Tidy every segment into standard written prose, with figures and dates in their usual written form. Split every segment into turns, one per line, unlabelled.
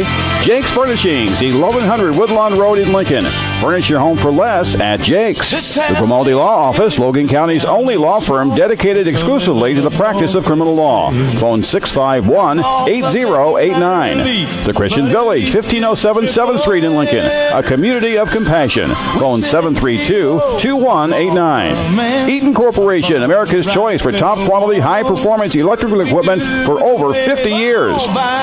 by Jake's Furnishings, 1100 Woodlawn Road in Lincoln. Furnish your home for less at Jake's. The Grimaldi Law Office, Logan County's only law firm dedicated exclusively to the practice of criminal law. Phone 651-8089. The Christian Village, 1507 7th Street in Lincoln, a community of compassion. Phone 732-2189. Eaton Corporation, America's choice for top quality, high-performance electrical equipment for over 50 years.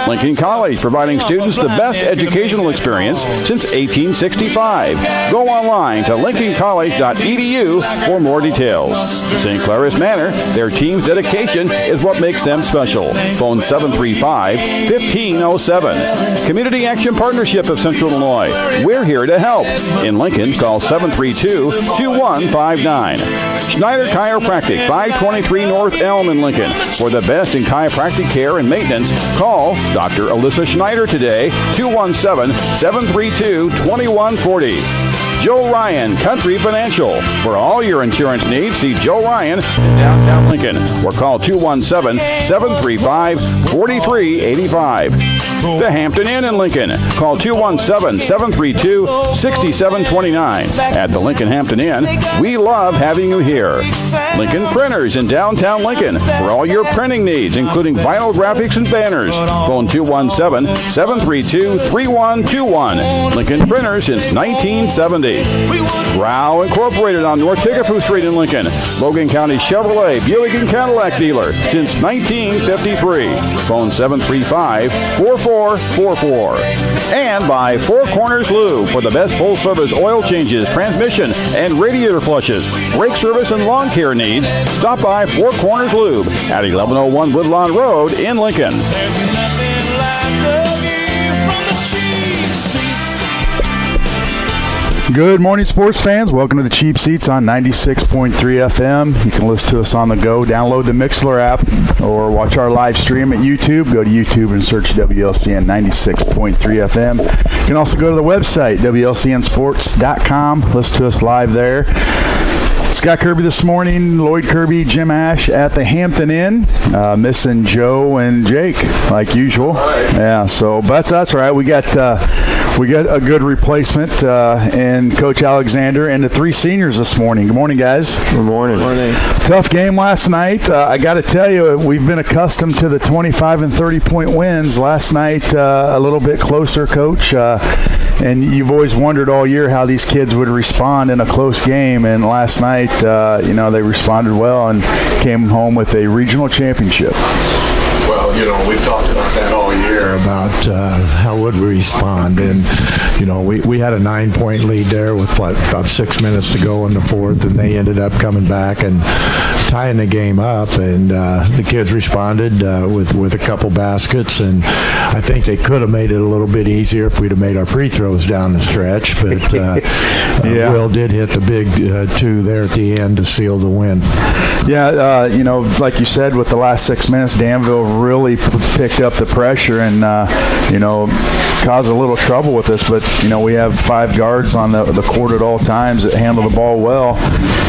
Lincoln College, providing students the best educational experience since 1865. Go online to lincolncollege.edu for more details. St. Claris Manor, their team's dedication is what makes them special. Phone 735-1507. Community Action Partnership of Central Illinois. We're here to help. In Lincoln, call 732-2159. Schneider Chiropractic, 523 North Elm in Lincoln. For the best in chiropractic care and maintenance, call Dr. Alyssa Schneider today, 217-732-2140. Joe Ryan, Country Financial. For all your insurance needs, see Joe Ryan in downtown Lincoln or call 217-735-4385. The Hampton Inn in Lincoln. Call 217-732-6729. At the Lincoln Hampton Inn, we love having you here. Lincoln Printers in downtown Lincoln. For all your printing needs, including vinyl graphics and banners. Phone 217-732-3121. Lincoln Printers since 1970. Rao Incorporated on North Tickapoo Street in Lincoln. Logan County Chevrolet, Buick, and Cadillac dealer since 1953. Phone 735-4444. And by Four Corners Lube for the best full-service oil changes, transmission, and radiator flushes, brake service, and lawn care needs. Stop by Four Corners Lube at 1101 Woodlawn Road in Lincoln.
Good morning, sports fans. Welcome to the Cheap Seats on 96.3 FM. You can listen to us on the go. Download the Mixlr app or watch our live stream at YouTube. Go to YouTube and search WLCN 96.3 FM. You can also go to the website, WLCNsports.com. Listen to us live there. Scott Kirby this morning, Lloyd Kirby, Jim Ash at the Hampton Inn, missing Joe and Jake like usual. Yeah, so but that's all right. We got a good replacement in Coach Alexander and the three seniors this morning. Good morning, guys.
Good morning. Good morning.
Tough game last night. I got to tell you, we've been accustomed to the 25 and 30-point wins. Last night, a little bit closer, Coach. And you've always wondered all year how these kids would respond in a close game. And last night, they responded well and came home with a regional championship.
Well, we've talked about that all year about how would we respond. And, we had a 9-point lead there with, about 6 minutes to go in the fourth, and they ended up coming back and tying the game up. And the kids responded with a couple baskets, and I think they could have made it a little bit easier if we'd have made our free throws down the stretch. But
yeah.
Will did hit the big two there at the end to seal the win.
Yeah, like you said, with the last 6 minutes, Danville really picked up the pressure and, caused a little trouble with us. But, we have 5 guards on the court at all times that handle the ball well.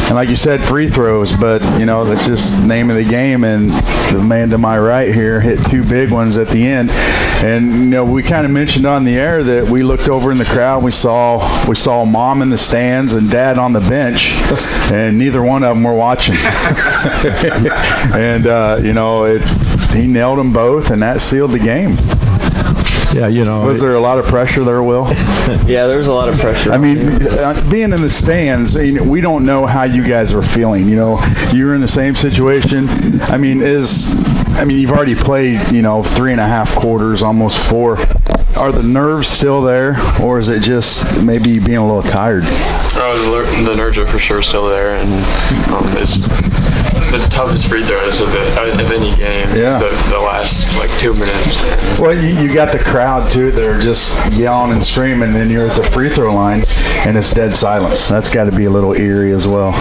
And like you said, free throws. But, that's just the name of the game. And the man to my right here hit 2 big ones at the end. And, we kind of mentioned on the air that we looked over in the crowd. We saw Mom in the stands and Dad on the bench. And neither one of them were watching. And, he nailed them both, and that sealed the game. Yeah, Was there a lot of pressure there, Will?
Yeah, there was a lot of pressure.
I mean, being in the stands, we don't know how you guys are feeling. You're in the same situation. I mean, you've already played, 3.5 quarters, almost 4. Are the nerves still there, or is it just maybe being a little tired?
Oh, the nerves are for sure still there, and it's the toughest free throws of any game.
Yeah.
The last 2 minutes.
Well, you got the crowd too. They're just yelling and screaming, and you're at the free throw line, and it's dead silence. That's got to be a little eerie as well.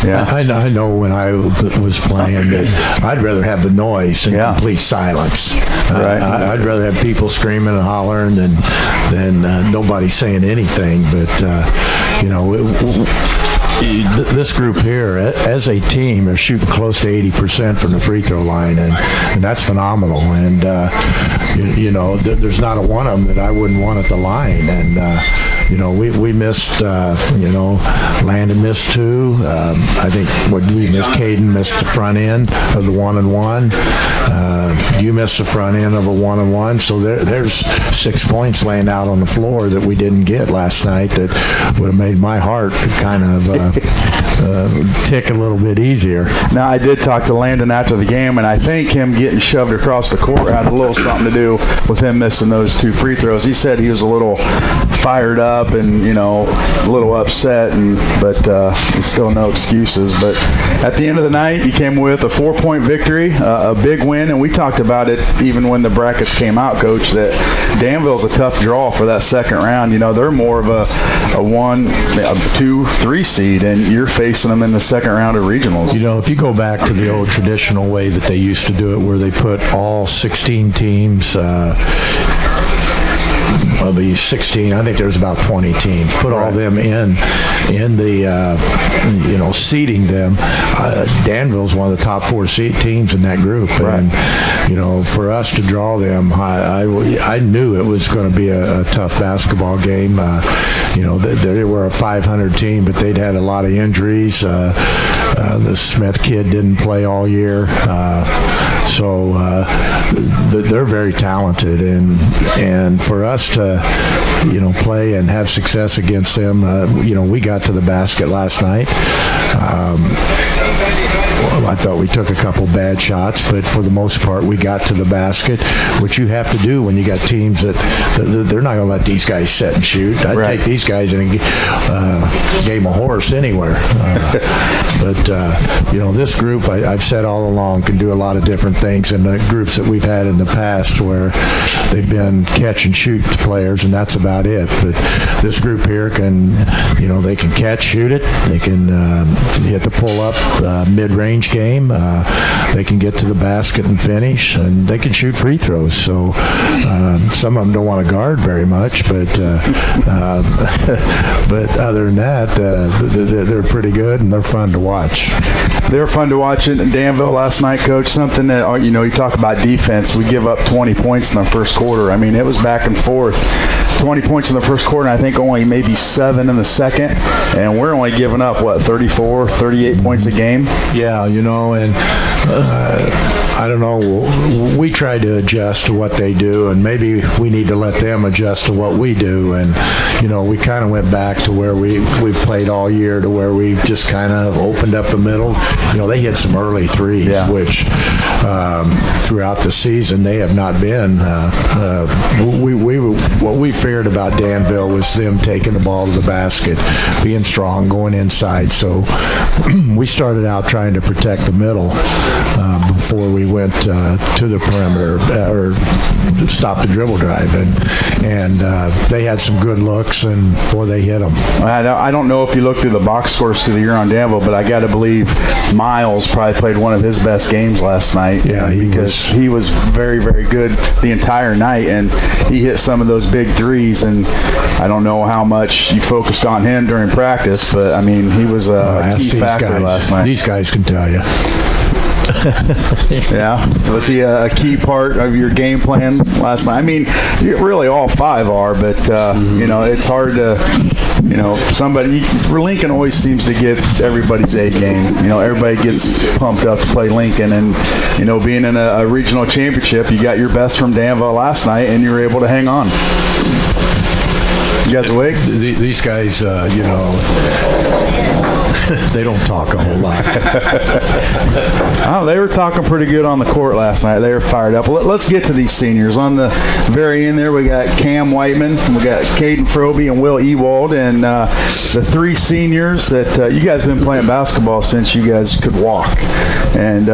Yeah,
I know when I was playing that I'd rather have the noise and complete silence.
Right.
I'd rather have people screaming and hollering than nobody saying anything. But this group here, as a team, are shooting close to 80% from the free throw line, and that's phenomenal. And there's not a one of them that I wouldn't want at the line. And we missed. Landon missed 2. I think we missed. Kayden missed the front end of the 1-and-1. You missed the front end of a 1-and-1. So there's 6 points laying out on the floor that we didn't get last night that would have made my heart kind of tick a little bit easier.
Now, I did talk to Landon after the game, and I think him getting shoved across the court had a little something to do with him missing those 2 free throws. He said he was a little fired up and, a little upset, but still no excuses. But at the end of the night, you came with a 4-point victory, a big win, and we talked about it even when the brackets came out, Coach, that Danville's a tough draw for that second round. They're more of a 1, 2, 3 seed, and you're facing them in the second round of regionals.
If you go back to the old traditional way that they used to do it, where they put all 16 teams, of the 16, I think there was about 20 teams. Put all them in the, seeding them. Danville's one of the top 4 teams in that group. Right. And, for us to draw them, I knew it was going to be a tough basketball game. They were a 500 team, but they'd had a lot of injuries. The Smith kid didn't play all year. So they're very talented, and for us to play and have success against them, we got to the basket last night. I thought we took a couple bad shots, but for the most part, we got to the basket, which you have to do when you got teams that they're not going to let these guys sit and shoot. I'd take these guys in a game of horse anywhere. But this group, I've said all along, can do a lot of different things. And the groups that we've had in the past where they've been catch and shoot players, and that's about it. But this group here can, they can catch, shoot it. They can hit the pull-up mid-range game. They can get to the basket and finish, and they can shoot free throws. So some of them don't want to guard very much, but other than that, they're pretty good and they're fun to watch.
They were fun to watch in Danville last night, Coach. Something that, you talk about defense. We give up 20 points in the first quarter. I mean, it was back and forth. 20 points in the first quarter, and I think only maybe 7 in the second. And we're only giving up, 34, 38 points a game?
Yeah, and I don't know. We try to adjust to what they do, and maybe we need to let them adjust to what we do. And, we kind of went back to where we've played all year, to where we just kind of opened up the middle. They hit some early threes, which throughout the season they have not been. What we feared about Danville was them taking the ball to the basket, being strong, going inside. So we started out trying to protect the middle before we went to the perimeter or stop the dribble drive, and they had some good looks, and boy, they hit them.
I don't know if you look through the box scores through the year on Danville, but I got to believe Miles probably played one of his best games last night.
Yeah,
he was very, very good the entire night, and he hit some of those big threes. And I don't know how much you focused on him during practice, but I mean, he was a key factor last night.
These guys can tell you.
Yeah, was he a key part of your game plan last night? I mean, really all 5 are, but it's hard to, somebody. Lincoln always seems to get everybody's A game. Everybody gets pumped up to play Lincoln, and being in a regional championship, you got your best from Danville last night, and you were able to hang on. You guys awake?
These guys, they don't talk a whole lot.
Oh, they were talking pretty good on the court last night. They were fired up. Let's get to these seniors. On the very end there, we got Kam Whiteman, we got Kayden Froebe and Will Ewald, and the 3 seniors that you guys have been playing basketball since you guys could walk. And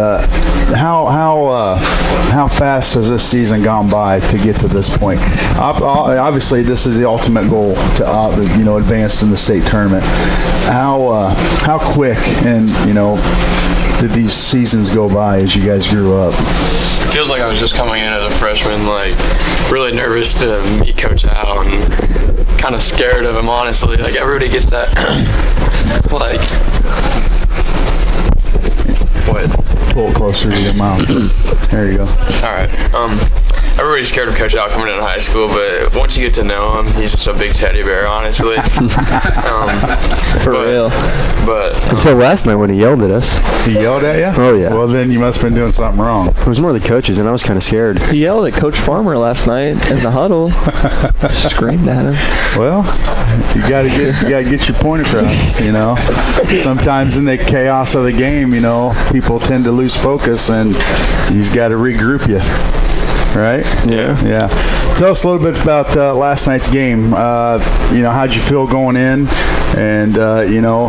how fast has this season gone by to get to this point? Obviously, this is the ultimate goal to advance in the state tournament. How quick and did these seasons go by as you guys grew up?
It feels like I was just coming in as a freshman, really nervous to meet Coach Al and kind of scared of him, honestly. Everybody gets that
closer to your mouth. There you go.
All right. Everybody's scared of Coach Al coming into high school, but once you get to know him, he's just a big teddy bear, honestly.
For real.
But
until last night when he yelled at us.
He yelled at you?
Oh, yeah.
Well, then you must have been doing something wrong.
It was more the coaches, and I was kind of scared.
He yelled at Coach Farmer last night in the huddle. Screamed at him.
Well, you gotta get your point across, you know. Sometimes in the chaos of the game, you know, people tend to lose focus, and you just got to regroup you. Right? Yeah. Tell us a little bit about last night's game. You know, how'd you feel going in? And, you know,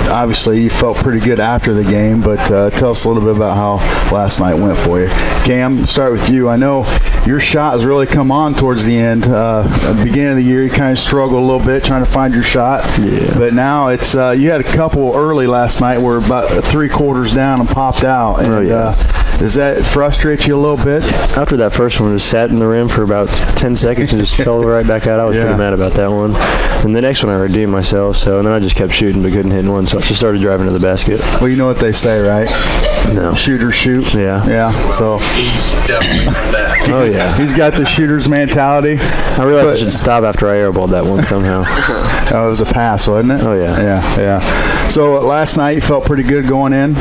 obviously you felt pretty good after the game, but tell us a little bit about how last night went for you. Kam, start with you. I know your shot has really come on towards the end. At the beginning of the year, you kind of struggled a little bit trying to find your shot.
Yeah.
But now it's you had a couple early last night where about 3/4 down and popped out. And, does that frustrate you a little bit?
After that first one, just sat in the rim for about 10 seconds and just fell right back out. I was pretty mad about that one. And the next one I redeemed myself, so and then I just kept shooting but couldn't hit one, so I just started driving to the basket.
Well, you know what they say, right?
No.
Shooters shoot.
Yeah.
So
He's definitely not that.
Oh, yeah.
he's got the shooter's mentality.
I realized I should stop after I airballed that one somehow.
Oh, it was a pass, wasn't it?
Oh, yeah.
Yeah. So last night you felt pretty good going in?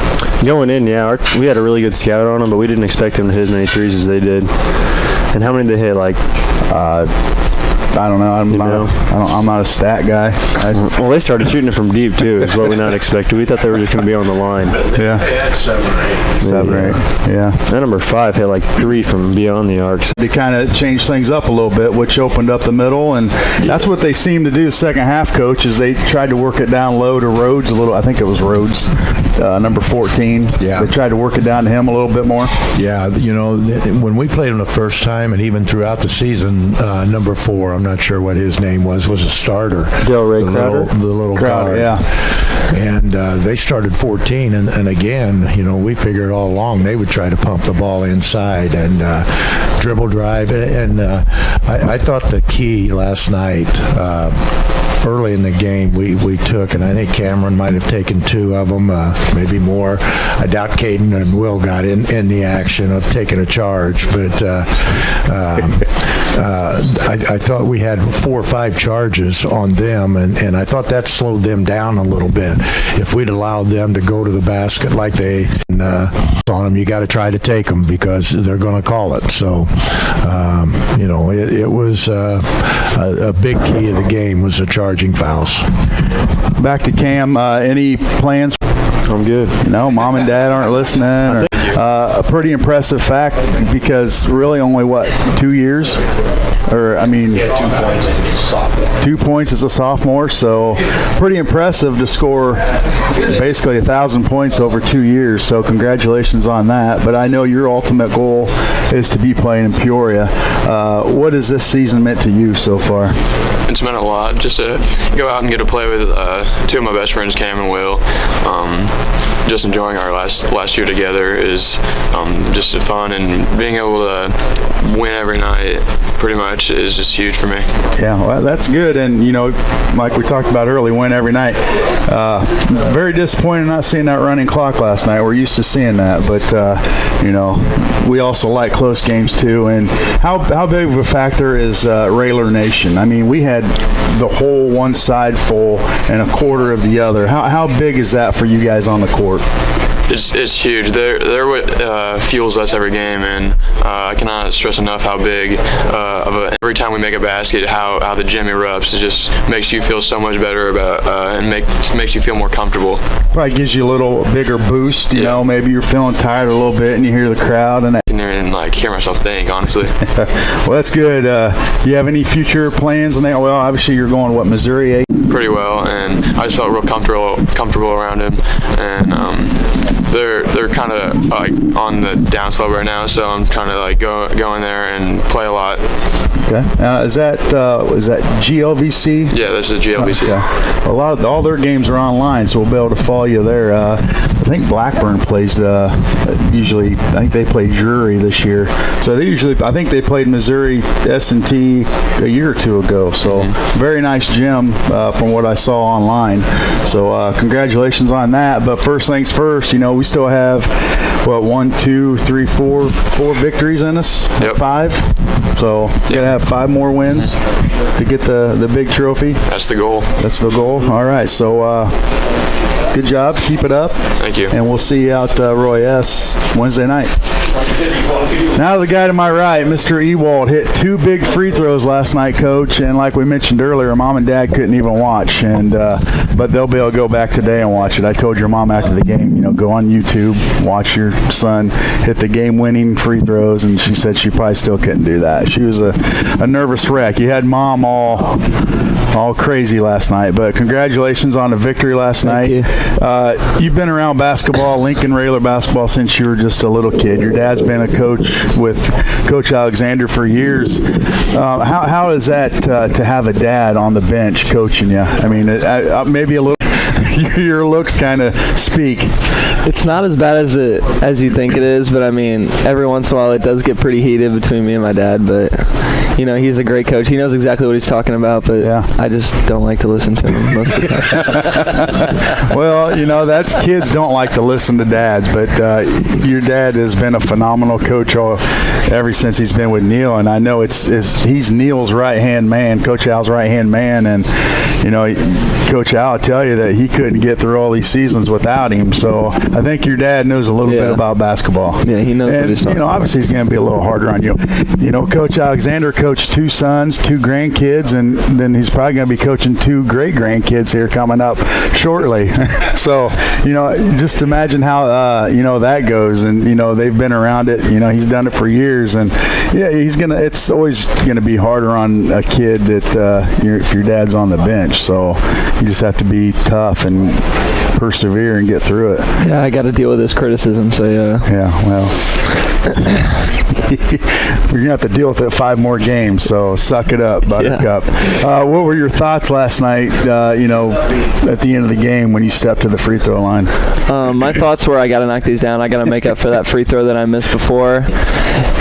Going in, yeah. We had a really good scout on them, but we didn't expect them to hit as many threes as they did. And how many did they hit? Like,
I don't know. I'm not a stat guy.
Well, they started shooting it from deep, too, is what we not expected. We thought they were just going to be on the line.
Yeah.
They had 7 or 8.
7 or 8. Yeah.
That number 5 hit like 3 from beyond the arcs.
They kind of changed things up a little bit, which opened up the middle, and that's what they seemed to do second half, Coach, is they tried to work it down low to Rhodes a little. I think it was Rhodes, number 14.
Yeah.
They tried to work it down to him a little bit more.
Yeah, you know, when we played him the first time, and even throughout the season, number 4, I'm not sure what his name was a starter.
Del Ray Crowder?
The little
Crowder,
guard.
yeah.
And they started 14, and again, you know, we figured all along they would try to pump the ball inside and dribble drive. And I thought the key last night, early in the game, we took, and I think Cameron might have taken 2 of them, maybe more. I doubt Kayden and Will got in the action of taking a charge, but I thought we had 4 or 5 charges on them, and I thought that slowed them down a little bit. If we'd allowed them to go to the basket like they on them, you got to try to take them because they're going to call it. So, you know, it was a big key of the game was the charging fouls.
Back to Kam. Any plans?
I'm good.
No, mom and dad aren't listening. A pretty impressive fact because really only, 2 years? Or, I mean,
2 points as a sophomore.
2 points as a sophomore, so pretty impressive to score basically 1,000 points over 2 years, so congratulations on that. But I know your ultimate goal is to be playing in Peoria. What has this season meant to you so far?
it's meant a lot just to go out and get to play with 2 of my best friends, Kam and Will. Just enjoying our last year together is just fun, and being able to win every night pretty much is just huge for me.
Yeah, well, that's good. And, you know, like we talked about early, win every night. Very disappointed not seeing that running clock last night. We're used to seeing that, but, you know, we also like close games too. And how big of a factor is Rayler Nation? I mean, we had the whole one side full and a quarter of the other. How big is that for you guys on the court?
It's huge. They're what fuels us every game, and I cannot stress enough how big every time we make a basket, how the gym erupts. It just makes you feel so much better about and makes you feel more comfortable.
Probably gives you a little bigger boost. You know, maybe you're feeling tired a little bit, and you hear the crowd, and
I can like hear myself think, honestly.
Well, that's good. Do you have any future plans on that? Well, obviously you're going Missouri?
Pretty well, and I just felt real comfortable around him, and they're kind of like on the downslope right now, so I'm trying to like go in there and play a lot.
Okay. Is that GLVC?
Yeah, this is GLVC.
Okay. All their games are online, so we'll be able to follow you there. I think Blackburn plays usually. I think they play Jure Missouri this year. So I think they played Missouri S&T a year or two ago. So very nice gym from what I saw online. So congratulations on that. But first things first, we still have, 4 victories in us?
Yep.
5? So you got to have 5 more wins to get the big trophy.
That's the goal.
That's the goal. All right. So good job. Keep it up.
Thank you.
And we'll see you out Roy S. Wednesday night. Now the guy to my right, Mr. Ewald, hit 2 big free throws last night, Coach. And like we mentioned earlier, Mom and Dad couldn't even watch. But they'll be able to go back today and watch it. I told your mom after the game, go on YouTube, watch your son hit the game-winning free throws, and she said she probably still couldn't do that. She was a nervous wreck. You had Mom all crazy last night, but congratulations on the victory last night. You've been around basketball, Lincoln Regular basketball, since you were just a little kid. Your dad's been a coach with Coach Alexander for years. How is that to have a dad on the bench coaching you? I mean, maybe a little. Your looks kind of speak.
It's not as bad as you think it is, but I mean, every once in a while it does get pretty heated between me and my dad, but he's a great coach. He knows exactly what he's talking about, but I just don't like to listen to him most of the time.
Well, that's kids don't like to listen to dads, but your dad has been a phenomenal coach ever since he's been with Neil, and I know he's Neil's right-hand man, Coach Al's right-hand man, and Coach Al will tell you that he couldn't get through all these seasons without him. So I think your dad knows a little bit about basketball.
Yeah, he knows what he's talking about.
Obviously he's going to be a little harder on you. Coach Alexander coached 2 sons, 2 grandkids, and then he's probably going to be coaching 2 great-grandkids here coming up shortly. So, just imagine how, that goes. And, they've been around it. He's done it for years. And, it's always going to be harder on a kid that if your dad's on the bench. So you just have to be tough and persevere and get through it.
Yeah, I got to deal with this criticism, so yeah.
Yeah, well, we're going to have to deal with it 5 more games, so suck it up, Buttercup. Yeah. What were your thoughts last night, at the end of the game when you stepped to the free throw line?
My thoughts were I got to knock these down. I got to make up for that free throw that I missed before,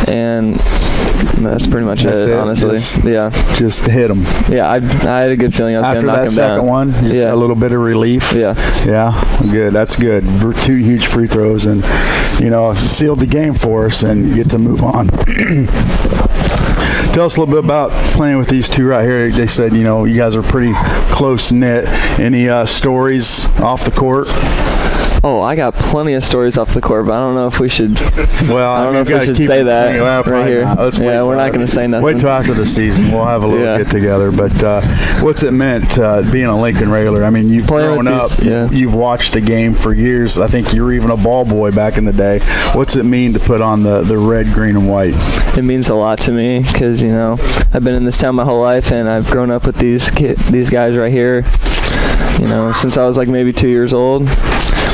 and that's pretty much it, honestly.
Just hit them.
Yeah, I had a good feeling I was going to knock him down.
After that second one, just a little bit of relief.
Yeah,
good. That's good. 2 huge free throws, and sealed the game for us, and get to move on. Tell us a little bit about playing with these 2 right here. They said, you guys are pretty close-knit. Any stories off the court?
Oh, I got plenty of stories off the court, but I don't know if we should.
Well,
I don't know if we should say that right here. We're not going to say nothing.
Wait till after the season. We'll have a little get together. But what's it meant being a Lincoln Regular? I mean, you've grown up. You've watched the game for years. I think you were even a ball boy back in the day. What's it mean to put on the red, green, and white?
It means a lot to me because I've been in this town my whole life, and I've grown up with these guys right here. Since I was like maybe 2 years old.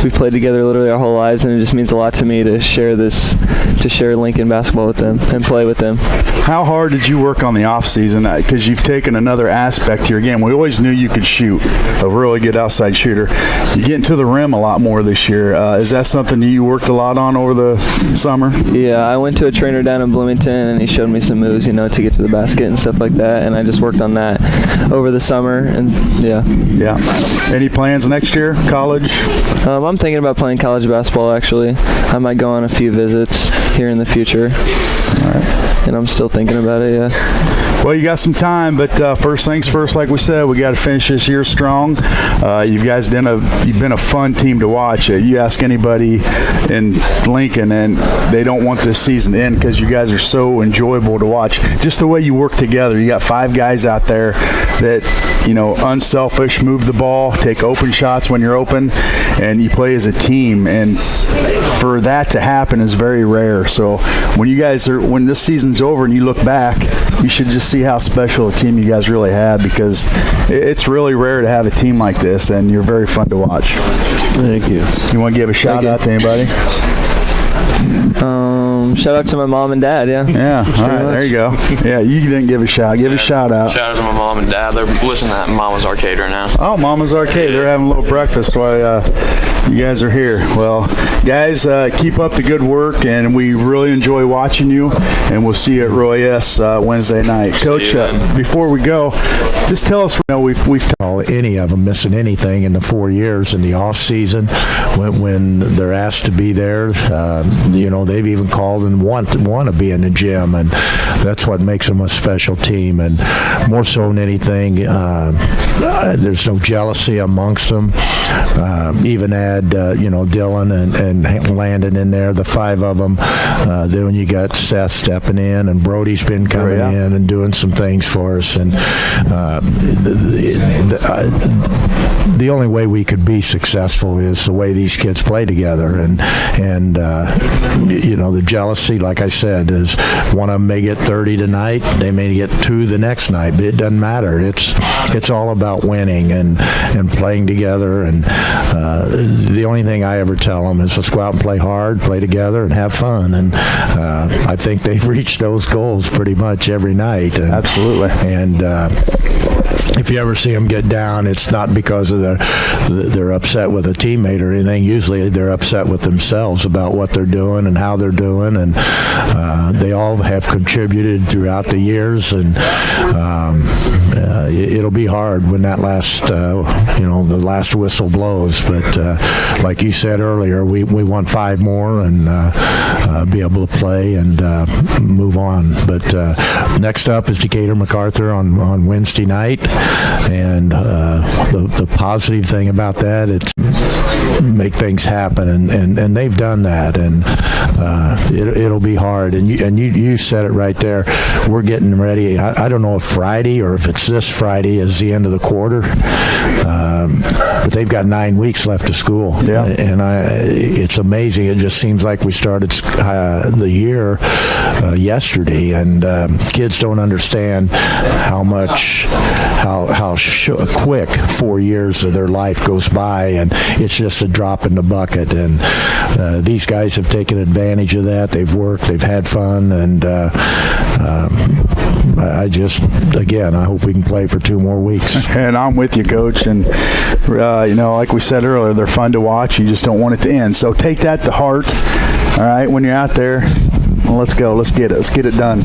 We've played together literally our whole lives, and it just means a lot to me to share Lincoln basketball with them and play with them.
How hard did you work on the off season? Because you've taken another aspect to your game. We always knew you could shoot, a really good outside shooter. You get into the rim a lot more this year. Is that something that you worked a lot on over the summer? Yeah,
I went to a trainer down in Bloomington, and he showed me some moves, to get to the basket and stuff like that, and I just worked on that over the summer, and yeah.
Any plans next year, college?
I'm thinking about playing college basketball, actually. I might go on a few visits here in the future.
All right.
And I'm still thinking about it,
Well, you got some time, but first things first, like we said, we got to finish this year strong. You've been a fun team to watch. You ask anybody in Lincoln, and they don't want this season to end because you guys are so enjoyable to watch. Just the way you work together. You got 5 guys out there that, unselfish, move the ball, take open shots when you're open, and you play as a team. And for that to happen is very rare. So when this season's over and you look back, you should just see how special a team you guys really have, because it's really rare to have a team like this, and you're very fun to watch.
Thank you.
You want to give a shout out to anybody?
Shout out to my mom and dad. Yeah.
Yeah. All right. There you go. Yeah. You didn't give a shout. Give a shout out.
Shout out to my mom and dad. They're listening at Mama's Arcade right now.
Oh, Mama's Arcade. They're having a little breakfast while you guys are here. Well, guys, keep up the good work, and we really enjoy watching you, and we'll see you at Roy S. Wednesday night. Coach, before we go, just tell us, we've
any of them missing anything in the 4 years in the off season when they're asked to be there. They've even called and want to be in the gym, and that's what makes them a special team. And more so than anything, there's no jealousy amongst them. Even add Dylan and Landon in there, the 5 of them. Then you got Seth stepping in, and Brody's been coming in and doing some things for us. And the only way we could be successful is the way these kids play together. And the jealousy, like I said, is one of them may get 30 tonight, they may get 2 the next night, but it doesn't matter. It's all about winning and playing together. And the only thing I ever tell them is let's go out and play hard, play together, and have fun. And I think they've reached those goals pretty much every night. And,
absolutely.
And if you ever see them get down, it's not because of they're upset with a teammate or anything. Usually they're upset with themselves about what they're doing and how they're doing. And they all have contributed throughout the years. And it'll be hard when that the last whistle blows. But like you said earlier, we want 5 more and be able to play and move on. But next up is Decatur MacArthur on Wednesday night. And the positive thing about that, it's make things happen, and they've done that, and it'll be hard. And you said it right there. We're getting ready. I don't know if Friday or if it's this Friday is the end of the quarter, but they've got 9 weeks left of school.
Yeah.
And it's amazing. It just seems like we started the year yesterday, and kids don't understand how quick 4 years of their life goes by, and it's just a drop in the bucket. And these guys have taken advantage of that. They've worked, they've had fun, and I hope we can play for 2 more weeks.
And I'm with you, Coach. And like we said earlier, they're fun to watch. You just don't want it to end. So take that to heart. All right, when you're out there, well, let's go. Let's get it. Let's get it done.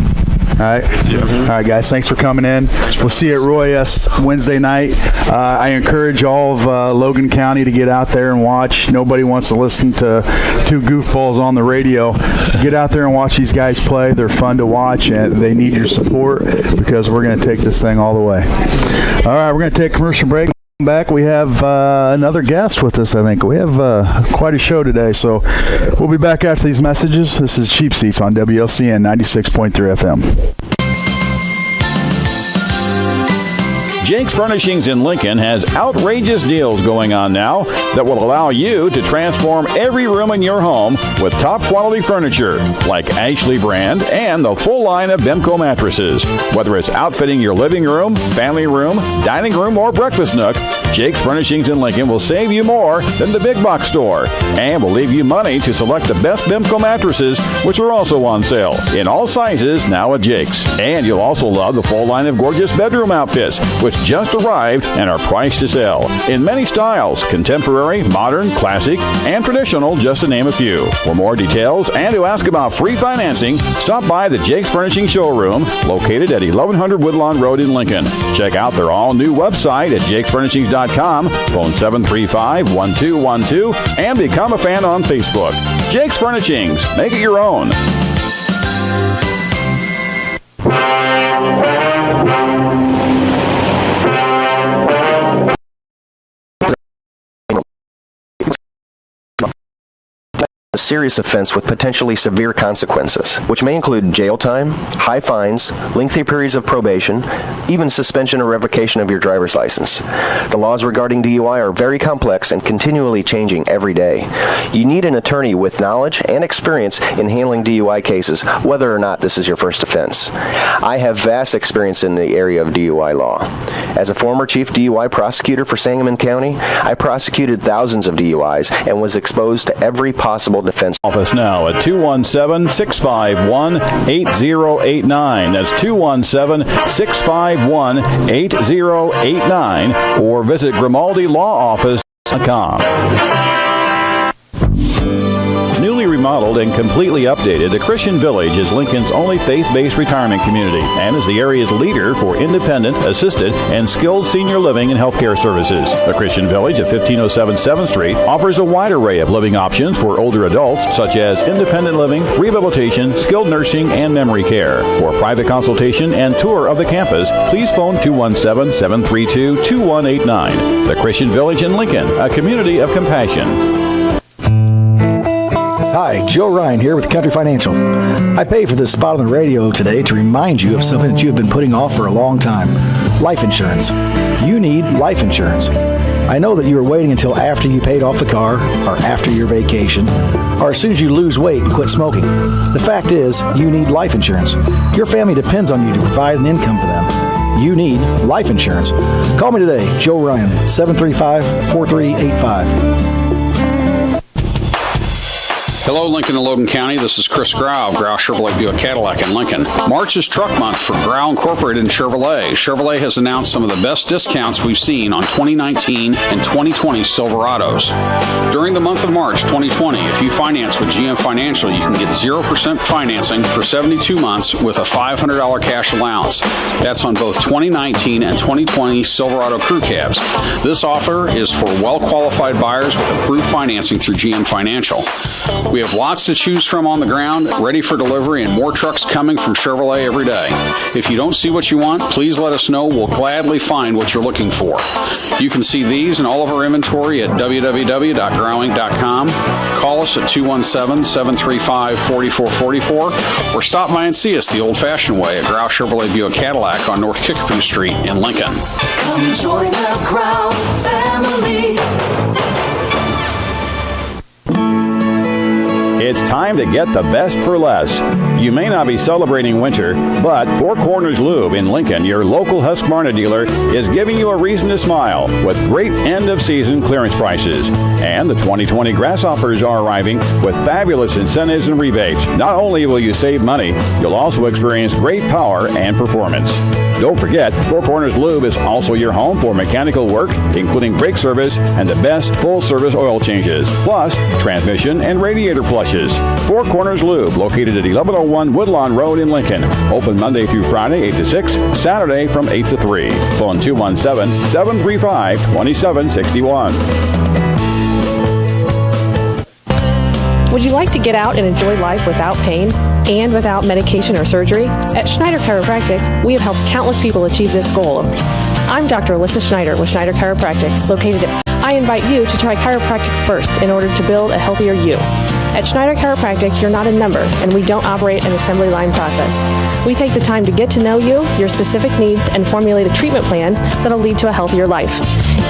All right. All right, guys. Thanks for coming in. We'll see you at Roy S. Wednesday night. I encourage all of Logan County to get out there and watch. Nobody wants to listen to 2 goofballs on the radio. Get out there and watch these guys play. They're fun to watch, and they need your support because we're going to take this thing all the way. All right, we're going to take a commercial break. Back, we have another guest with us. I think we have quite a show today, so we'll be back after these messages. This is Cheap Seats on WLCN 96.3 FM.
Jake's Furnishings in Lincoln has outrageous deals going on now that will allow you to transform every room in your home with top quality furniture like Ashley brand and the full line of Bemco mattresses. Whether it's outfitting your living room, family room, dining room, or breakfast nook, Jake's Furnishings in Lincoln will save you more than the big box store and will leave you money to select the best Bemco mattresses, which are also on sale in all sizes now at Jake's. And you'll also love the full line of gorgeous bedroom outfits, which just arrived and are priced to sell in many styles: contemporary, modern, classic, and traditional, just to name a few. For more details and to ask about free financing, stop by the Jake's Furnishing Showroom located at 1100 Woodlawn Road in Lincoln. Check out their all-new website at jakesfurnishings.com, phone 735-1212, and become a fan on Facebook. Jake's Furnishings. Make it your own.
A serious offense with potentially severe consequences, which may include jail time, high fines, lengthy periods of probation, even suspension or revocation of your driver's license. The laws regarding DUI are very complex and continually changing every day. You need an attorney with knowledge and experience in handling DUI cases, whether or not this is your first offense. I have vast experience in the area of DUI law. As a former chief DUI prosecutor for Sangamon County, I prosecuted thousands of DUIs and was exposed to every possible fence.
Office now at 217-651-8089. That's 217-651-8089, or visit GrimaldiLawOffice.com. Newly remodeled and completely updated, the Christian Village is Lincoln's only faith-based retirement community and is the area's leader for independent, assisted, and skilled senior living and healthcare services. The Christian Village at 1507 7th Street offers a wide array of living options for older adults, such as independent living, rehabilitation, skilled nursing, and memory care. For a private consultation and tour of the campus, please phone 217-732-2189. The Christian Village in Lincoln, a community of compassion.
Hi, Joe Ryan here with Country Financial. I paid for this spot on the radio today to remind you of something that you have been putting off for a long time. Life insurance. You need life insurance. I know that you are waiting until after you paid off the car, or after your vacation, or as soon as you lose weight and quit smoking. The fact is, you need life insurance. Your family depends on you to provide an income for them. You need life insurance. Call me today, Joe Ryan, 735-4385.
Hello, Lincoln and Logan County. This is Chris Grau of Grau Chevrolet Buick Cadillac in Lincoln. March is truck month for Grau Incorporated and Chevrolet. Chevrolet has announced some of the best discounts we've seen on 2019 and 2020 Silverados. During the month of March 2020, if you finance with GM Financial, you can get 0% financing for 72 months with a $500 cash allowance. That's on both 2019 and 2020 Silverado crew cabs. This offer is for well-qualified buyers with approved financing through GM Financial. We have lots to choose from on the ground, ready for delivery, and more trucks coming from Chevrolet every day. If you don't see what you want, please let us know. We'll gladly find what you're looking for. You can see these and all of our inventory at www.growing.com. Call us at 217-735-4444, or stop by and see us the old-fashioned way at Grau Chevrolet Buick Cadillac on North Kickapoo Street in Lincoln.
Come join the Grau family.
It's time to get the best for less. You may not be celebrating winter, but Four Corners Lube in Lincoln, your local Husqvarna dealer, is giving you a reason to smile with great end-of-season clearance prices. And the 2020 Grasshoppers are arriving with fabulous incentives and rebates. Not only will you save money, you'll also experience great power and performance. Don't forget, Four Corners Lube is also your home for mechanical work, including brake service and the best full-service oil changes, plus transmission and radiator flushes. Four Corners Lube, located at 1101 Woodlawn Road in Lincoln. Open Monday through Friday, 8 to 6, Saturday from 8 to 3. Phone 217-735-2761.
Would you like to get out and enjoy life without pain and without medication or surgery? At Schneider Chiropractic, we have helped countless people achieve this goal. I'm Dr. Alyssa Schneider with Schneider Chiropractic, located at... I invite you to try chiropractic first in order to build a healthier you. At Schneider Chiropractic, you're not a number, and we don't operate an assembly line process. We take the time to get to know you, your specific needs, and formulate a treatment plan that'll lead to a healthier life.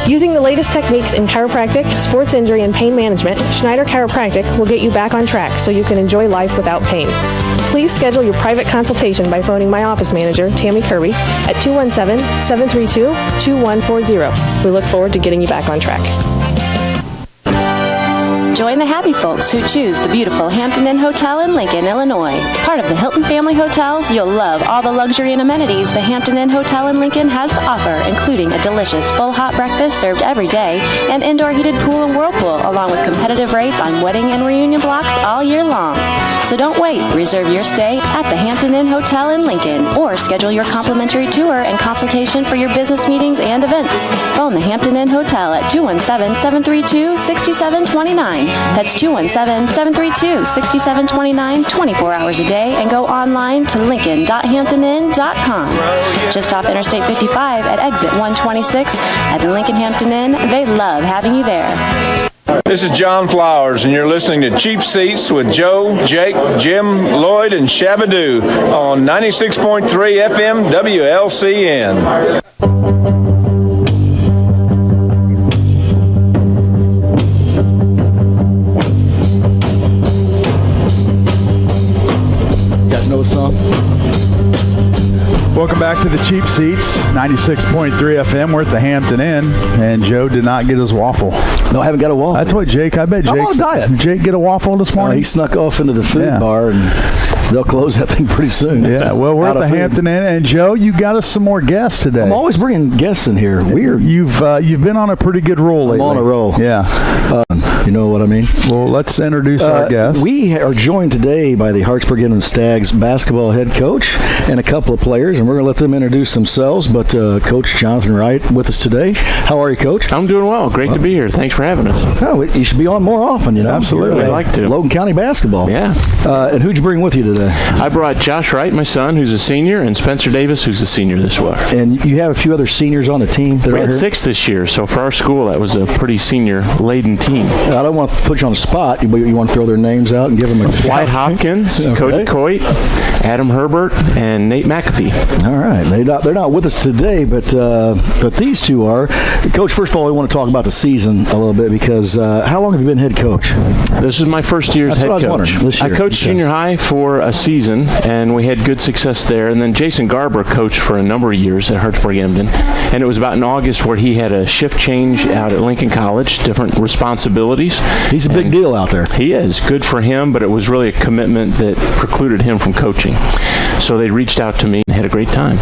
Using the latest techniques in chiropractic, sports injury, and pain management, Schneider Chiropractic will get you back on track so you can enjoy life without pain. Please schedule your private consultation by phoning my office manager, Tammy Kirby, at 217-732-2140. We look forward to getting you back on track.
Join the happy folks who choose the beautiful Hampton Inn Hotel in Lincoln, Illinois. Part of the Hilton family hotels, you'll love all the luxury and amenities the Hampton Inn Hotel in Lincoln has to offer, including a delicious full hot breakfast served every day, an indoor heated pool and whirlpool, along with competitive rates on wedding and reunion blocks all year long. So don't wait. Reserve your stay at the Hampton Inn Hotel in Lincoln, or schedule your complimentary tour and consultation for your business meetings and events. Phone the Hampton Inn Hotel at 217-732-6729. That's 217-732-6729, 24 hours a day, and go online to lincoln.hamptoninn.com. Just off Interstate 55 at exit 126 at the Lincoln Hampton Inn. They love having you there.
This is John Flowers, and you're listening to Cheap Seats with Joe, Jake, Jim, Lloyd, and Shabadoo on 96.3 FM WLCN.
Welcome Welcome back to the Cheap Seats, 96.3 FM. We're at the Hampton Inn, and Joe did not get his waffle.
No, I haven't got a waffle.
That's what I bet Jake.
I'm on a diet.
Did Jake get a waffle this morning?
He snuck off into the food bar, and they'll close that thing pretty soon.
Yeah, well, we're at the Hampton Inn, and Joe, you got us some more guests today.
I'm always bringing guests in here. Weird.
You've been on a pretty good roll lately.
I'm on a roll.
Yeah.
You know what I mean?
Well, let's introduce our guests.
We are joined today by the Hartsburg-Emden Stags basketball head coach and a couple of players, and we're going to let them introduce themselves. But Coach Jonathan Wright with us today. How are you, Coach?
I'm doing well. Great to be here. Thanks for having us.
Oh, you should be on more often, you know.
Absolutely.
I'd like to.
Logan County basketball.
Yeah.
And who'd you bring with you today?
I brought Josh Wright, my son, who's a senior, and Spencer Davis, who's a senior this year.
And you have a few other seniors on the team?
We had 6 this year, so for our school, that was a pretty senior-laden team.
I don't want to put you on the spot. You want to throw their names out and give them a
White Hopkins,
okay.
Cody Coit, Adam Herbert, and Nate McAfee.
All right. They're not with us today, but these two are. Coach, first of all, we want to talk about the season a little bit because how long have you been head coach?
This is my first year as head coach. I coached junior high for a season, and we had good success there. And then Jason Garber coached for a number of years at Hartsburg-Emden. And it was about in August where he had a shift change out at Lincoln College, different responsibilities.
He's a big deal out there.
He is. Good for him, but it was really a commitment that precluded him from coaching. So they reached out to me and had a great time.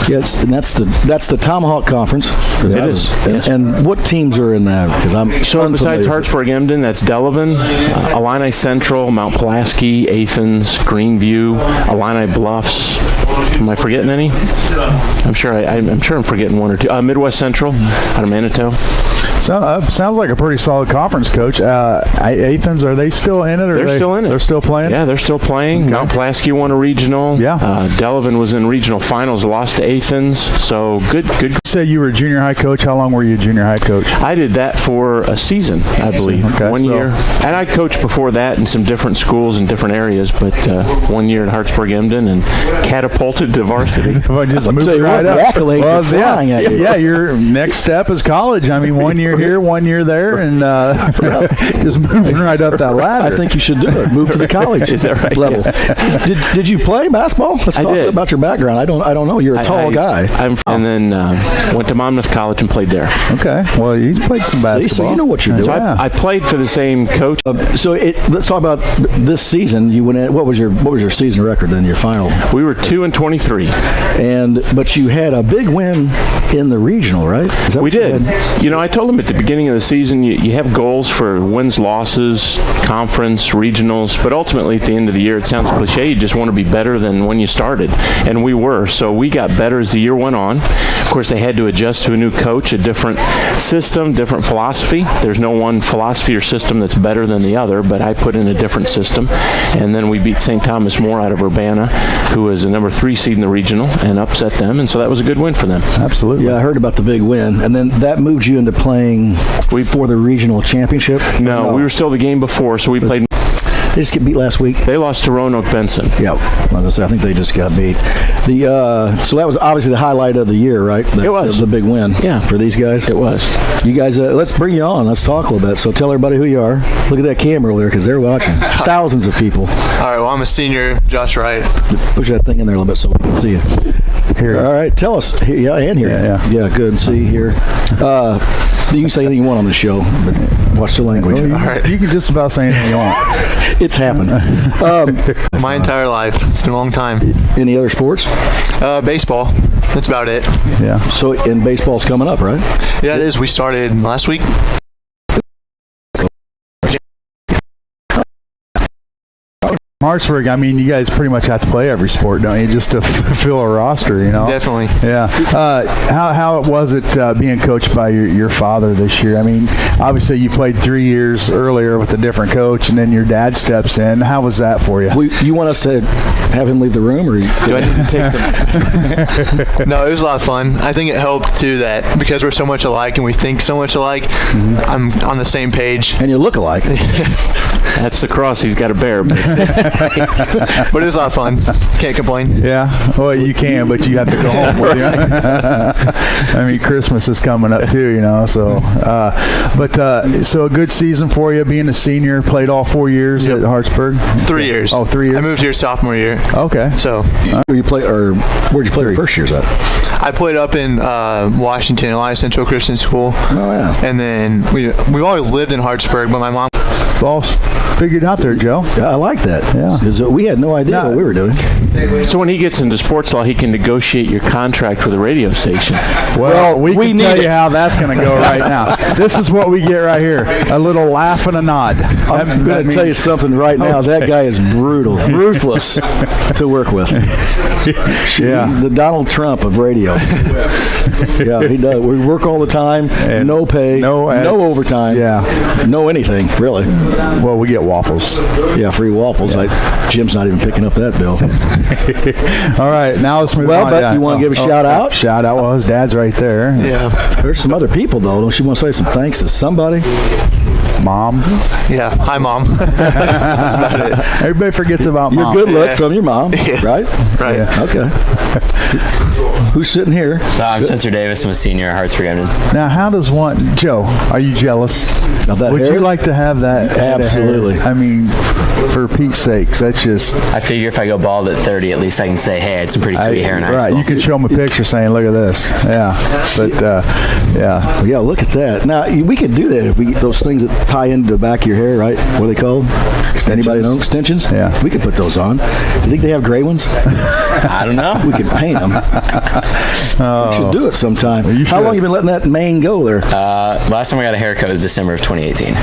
Yes, and that's the Tomahawk Conference.
It is. Yes.
And what teams are in that? Because I'm
so besides Hartsburg-Emden, that's Delavan, Illini Central, Mount Pulaski, Athens, Greenview, Illini Bluffs. Am I forgetting any? I'm sure I'm forgetting one or two. Midwest Central out of Manitou.
So sounds like a pretty solid conference, Coach. Athens, are they still in it? Or
They're still in it.
They're still playing?
Yeah, they're still playing. Okay. Mount Pulaski won a regional.
Yeah.
Delavan was in regional finals, lost to Athens. So good. You
said you were a junior high coach. How long were you a junior high coach?
I did that for a season, I believe.
Okay,
1 year. And I coached before that in some different schools in different areas, but 1 year at Hartsburg-Emden and catapulted to varsity.
Just moved right up.
Accolades are flying at you.
Yeah, your next step is college. I mean, 1 year here, 1 year there, and just moving right up that ladder.
I think you should do it. Move to the college level. Yeah. Did you play basketball? Let's talk about your background. I don't know. You're a tall guy.
And then went to Monmouth College and played there.
Okay. Well, he's played some basketball.
So you know what you're doing.
So I played for the same coach.
Let's talk about this season. You went in, what was your season record then? Your final?
We were 2-23.
But you had a big win in the regional, right?
We did. You know, I told them at the beginning of the season, you have goals for wins, losses, conference, regionals, but ultimately at the end of the year, it sounds cliche, you just want to be better than when you started. And we were. So we got better as the year went on. Of course, they had to adjust to a new coach, a different system, different philosophy. There's no one philosophy or system that's better than the other, but I put in a different system. And then we beat St. Thomas More out of Urbana, who was a number 3 seed in the regional, and upset them. And so that was a good win for them.
Absolutely.
Yeah, I heard about the big win. And then that moved you into playing for the regional championship?
No, we were still the game before, so we played.
They just get beat last week.
They lost to Roanoke Benson.
Yeah, I think they just got beat. So that was obviously the highlight of the year, right?
It was
the big win.
Yeah,
for these guys.
It was.
You guys, let's bring you on. Let's talk a little bit. So tell everybody who you are. Look at that camera over there because they're watching. Thousands of people.
All right. Well, I'm a senior, Josh Wright.
Push that thing in there a little bit so we can see you. Here. All right. Tell us. Yeah, and here. Yeah. Good. See here. You can say anything you want on the show, but watch the language.
Well, all right. You can just about say anything you want.
It's happened.
My entire life. It's been a long time.
Any other sports?
Baseball. That's about it.
Yeah.
So, and baseball's coming up, right?
Yeah, it is. We started last week.
Hartsburg, I mean, you guys pretty much have to play every sport, don't you, just to fill a roster, you know?
Definitely.
Yeah. How was it being coached by your father this year? I mean, obviously you played 3 years earlier with a different coach, and then your dad steps in. How was that for you?
You want us to have him leave the room, or
do I need to take them? No, it was a lot of fun. I think it helped, too, that because we're so much alike and we think so much alike, I'm on the same page.
And you look alike.
That's the cross he's got to bear.
But it was a lot of fun. Can't complain.
Yeah, well, you can, but you have to go home with you. I mean, Christmas is coming up too, you know. So, so a good season for you, being a senior. Played all 4 years at Hartsburg.
3 years.
Oh, 3 years.
I moved here sophomore year.
Okay.
So,
where'd you play your first years at?
I played up in Washington, Elias Central Christian School.
Oh yeah.
And then we've always lived in Hartsburg, but my mom.
Boss figured out there, Joe.
Yeah, I like that.
Yeah.
Because we had no idea what we were doing.
So when he gets into sports law, he can negotiate your contract with a radio station.
Well, we can tell you how that's going to go right now. This is what we get right here. A little laugh and a nod.
I'm going to tell you something right now.
Okay.
That guy is brutal, ruthless to work with.
Yeah.
He's the Donald Trump of radio. Yeah, he does. We work all the time, and no pay, no overtime, no anything, really.
Well, we get waffles.
Yeah, free waffles.
Yeah.
Jim's not even picking up that bill.
All right, now let's move on.
Well, but you want to give a shout out?
Shout out. Well, his dad's right there.
Yeah.
There's some other people, though. Don't you want to say some thanks to somebody?
Mom.
Yeah. Hi, Mom. That's about it.
Everybody forgets about Mom.
Your good looks from your mom, right?
Right.
Yeah.
Okay. Who's sitting here?
I'm Spencer Davis. I'm a senior at Hartsburg-Emden.
Now, how does one, Joe, are you jealous?
Of that
Would
hair?
you like to have that?
Absolutely.
I mean, for Pete's sakes, that's just...
I figure if I go bald at 30, at least I can say, hey, I had some pretty sweet hair in high school.
Right, you can show them a picture saying, look at this. Yeah, but, yeah.
Yeah, look at that. Now, we could do that if we get those things that tie into the back of your hair, right? What are they called? Anybody know? Extensions?
Yeah.
We could put those on. You think they have gray ones?
I don't know.
We could paint them. We should do it sometime. How long have you been letting that mane go there?
Last time I got a haircut was December of 2018.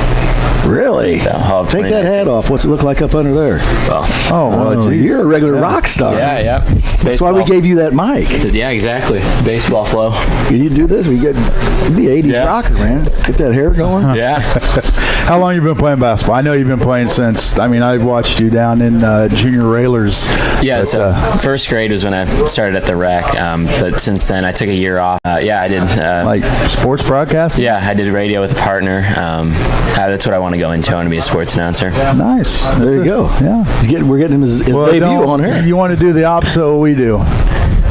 Really?
So,
take that hat off. What's it look like up under there?
Well,
you're a regular rock star.
Yeah.
That's why we gave you that mic.
Yeah, exactly. Baseball flow.
Can you do this? You'd be 80s rocker, man. Get that hair going.
Yeah.
How long you been playing basketball? I know you've been playing since, I watched you down in junior railers.
Yeah, so first grade was when I started at the rec, but since then I took a year off. I did.
Like sports broadcasting?
Yeah, I did radio with a partner. That's what I want to go into. I want to be a sports announcer.
Nice.
There you go.
Yeah.
We're getting him his debut on here.
You want to do the opposite of what we do?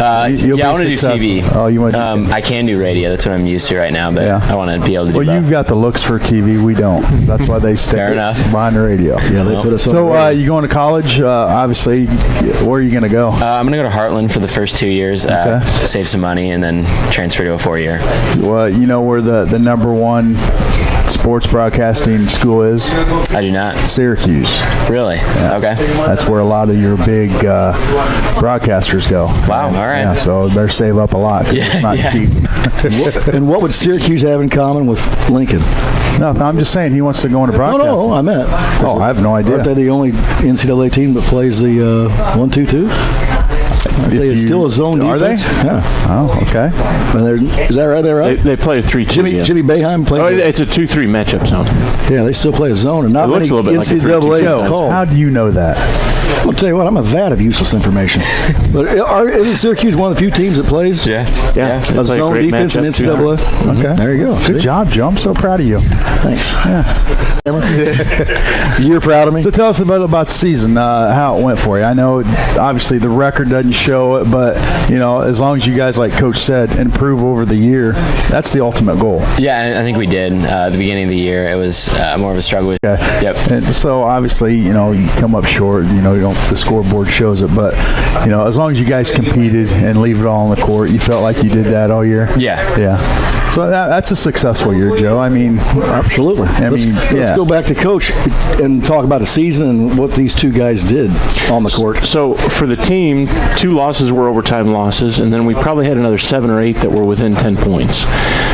I want to do TV.
Oh, you want?
I can do radio. That's what I'm used to right now. But I want to be able to do both.
Well, you've got the looks for TV. We don't. That's why they stick us behind the radio.
Yeah, they put us on.
So, you going to college? Obviously, where are you going to go?
I'm going to go to Heartland for the first 2 years, save some money, and then transfer to a 4-year.
Well, you know where the number one sports broadcasting school is?
I do not.
Syracuse.
Really?
Yeah.
Okay.
That's where a lot of your big broadcasters go.
Wow. All right.
Yeah, so better save up a lot. It's not cheap.
And what would Syracuse have in common with Lincoln?
No, I'm just saying he wants to go into broadcasting.
No, I meant.
Oh, I have no idea.
Aren't they the only NCAA team that plays the 1-2-2? It's still a zone defense.
Are they?
Yeah.
Oh, okay.
Is that right? They're right.
They play a 3-2.
Jimmy Boeheim plays.
It's a 2-3 matchup zone.
Yeah, they still play a zone, and not many NCAA called.
How do you know that?
I'll tell you what, I'm a vat of useless information. But isn't Syracuse one of the few teams that plays?
Yeah.
A zone defense in NCAA.
Okay.
There you go.
Good job, Joe. I'm so proud of you.
Thanks.
Yeah.
You're proud of me.
So tell us about the season, how it went for you. I know obviously the record doesn't show it, but as long as you guys, like Coach said, improve over the year, that's the ultimate goal.
Yeah, I think we did. At the beginning of the year, it was more of a struggle.
Okay.
Yep.
And so obviously, you come up short. The scoreboard shows it, but as long as you guys competed and leave it all on the court, you felt like you did that all year.
Yeah.
So that's a successful year, Joe.
Absolutely. Let's go back to Coach and talk about the season and what these two guys did on the court.
So for the team, 2 losses were overtime losses, and then we probably had another 7 or 8 that were within 10 points.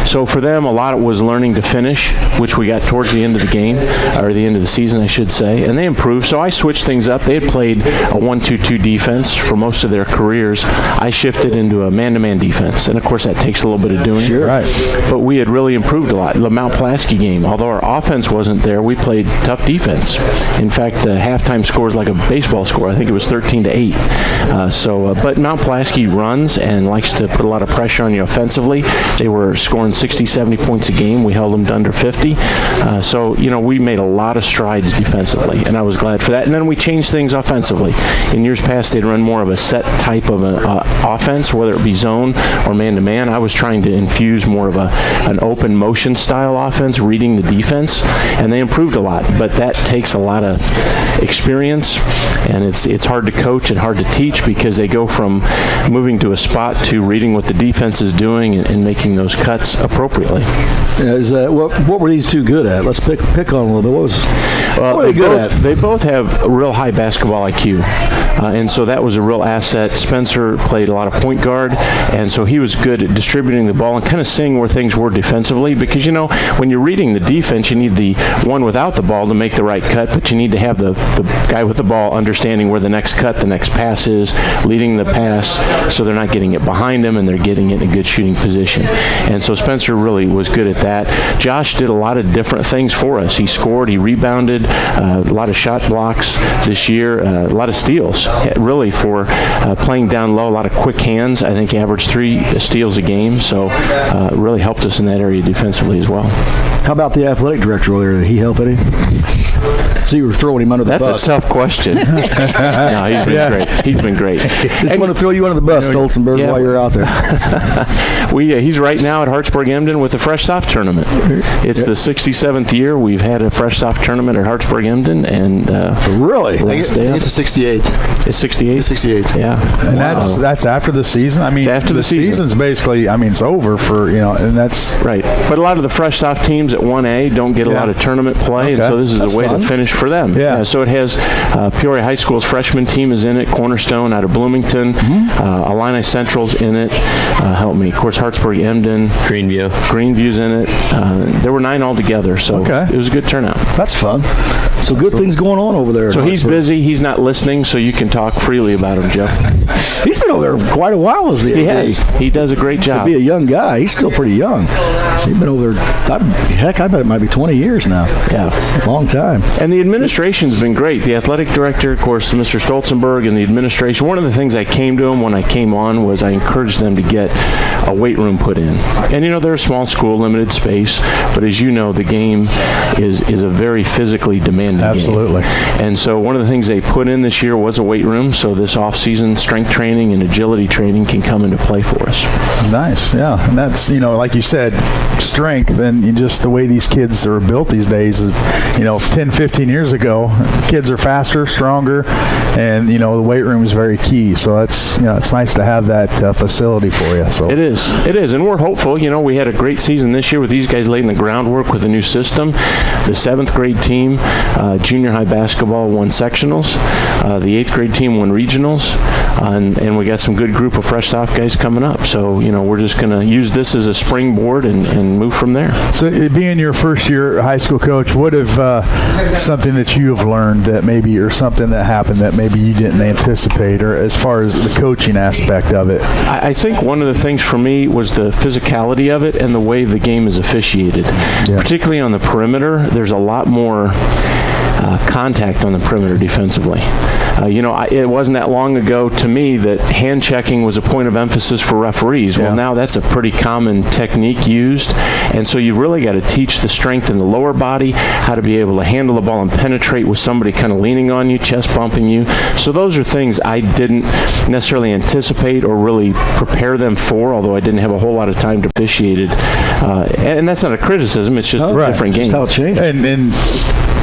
So for them, a lot was learning to finish, which we got towards the end of the game, or the end of the season, I should say, and they improved. So I switched things up. They had played a 1-2-2 defense for most of their careers. I shifted into a man-to-man defense, and of course that takes a little bit of doing.
Sure. Right.
But we had really improved a lot. The Mount Pulaski game, although our offense wasn't there, we played tough defense. In fact, the halftime score is like a baseball score. I think it was 13-8. But Mount Pulaski runs and likes to put a lot of pressure on you offensively. They were scoring 60, 70 points a game. We held them to under 50. So, we made a lot of strides defensively, and I was glad for that. And then we changed things offensively. In years past, they'd run more of a set type of an offense, whether it be zone or man-to-man. I was trying to infuse more of an open motion style offense, reading the defense, and they improved a lot. But that takes a lot of experience, and it's hard to coach and hard to teach because they go from moving to a spot to reading what the defense is doing and making those cuts appropriately.
What were these two good at? Let's pick on them a little bit. What were they good at?
They both have a real high basketball IQ. And so that was a real asset. Spencer played a lot of point guard, and so he was good at distributing the ball and kind of seeing where things were defensively because, when you're reading the defense, you need the one without the ball to make the right cut, but you need to have the guy with the ball understanding where the next cut, the next pass is, leading the pass so they're not getting it behind them and they're getting it in a good shooting position. And so Spencer really was good at that. Josh did a lot of different things for us. He scored, he rebounded, a lot of shot blocks this year, a lot of steals. Really for playing down low, a lot of quick hands. I think averaged 3 steals a game, so really helped us in that area defensively as well.
How about the athletic director over there? Did he help any? So you were throwing him under the bus.
That's a tough question. No, he's been great. He's been great.
Just want to throw you under the bus, Stolzenberg, while you're out there.
He's right now at Hartsburg-Emden with the Fresh Soft Tournament. It's the 67th year we've had a Fresh Soft Tournament at Hartsburg-Emden, and
really,
I think it's a 68th.
It's 68.
It's 68th.
Yeah,
and that's after the season. I mean,
after the
season's basically. I mean, it's over for and that's
right. But a lot of the Fresh Soft teams at 1A don't get a lot of tournament play, and so this is a way to finish for them.
Yeah.
So it has Peoria High School's freshman team is in it, Cornerstone out of Bloomington, Illini Central's in it, help me, of course, Hartsburg-Emden. Greenview's in it. There were 9 altogether, so it was a good turnout.
That's fun. So good things going on over there.
So he's busy. He's not listening, so you can talk freely about him, Joe.
He's been over there quite a while, has he?
He has. He does a great job.
To be a young guy, he's still pretty young. He's been over there, I bet it might be 20 years now.
Yeah.
Long time.
And the administration's been great. The athletic director, of course, Mr. Stolzenberg, and the administration. One of the things I came to him when I came on was I encouraged them to get a weight room put in. And, they're a small school, limited space, but as you know, the game is a very physically demanding game.
Absolutely.
And so one of the things they put in this year was a weight room, so this off-season strength training and agility training can come into play for us.
Nice, yeah. And that's, like you said, strength, and just the way these kids are built these days is, 10, 15 years ago, kids are faster, stronger, and, the weight room is very key. So that's, it's nice to have that facility for you. So
It is, and we're hopeful. We had a great season this year with these guys laying the groundwork with a new system. The 7th grade team, junior high basketball, won sectionals. The 8th grade team won regionals, and we got some good group of Fresh Soft guys coming up. So, we're just going to use this as a springboard and move from there.
So, being your first year high school coach, what if something that you have learned that maybe, or something that happened that maybe you didn't anticipate, or as far as the coaching aspect of it?
I think one of the things for me was the physicality of it and the way the game is officiated. Yeah. Particularly on the perimeter, there's a lot more contact on the perimeter defensively. It wasn't that long ago to me that hand checking was a point of emphasis for referees. Well, now that's a pretty common technique used, and so you've really got to teach the strength in the lower body, how to be able to handle the ball and penetrate with somebody kind of leaning on you, chest bumping you. So those are things I didn't necessarily anticipate or really prepare them for, although I didn't have a whole lot of time to officiate it. And that's not a criticism, it's just a different game.
Just how it changed.
And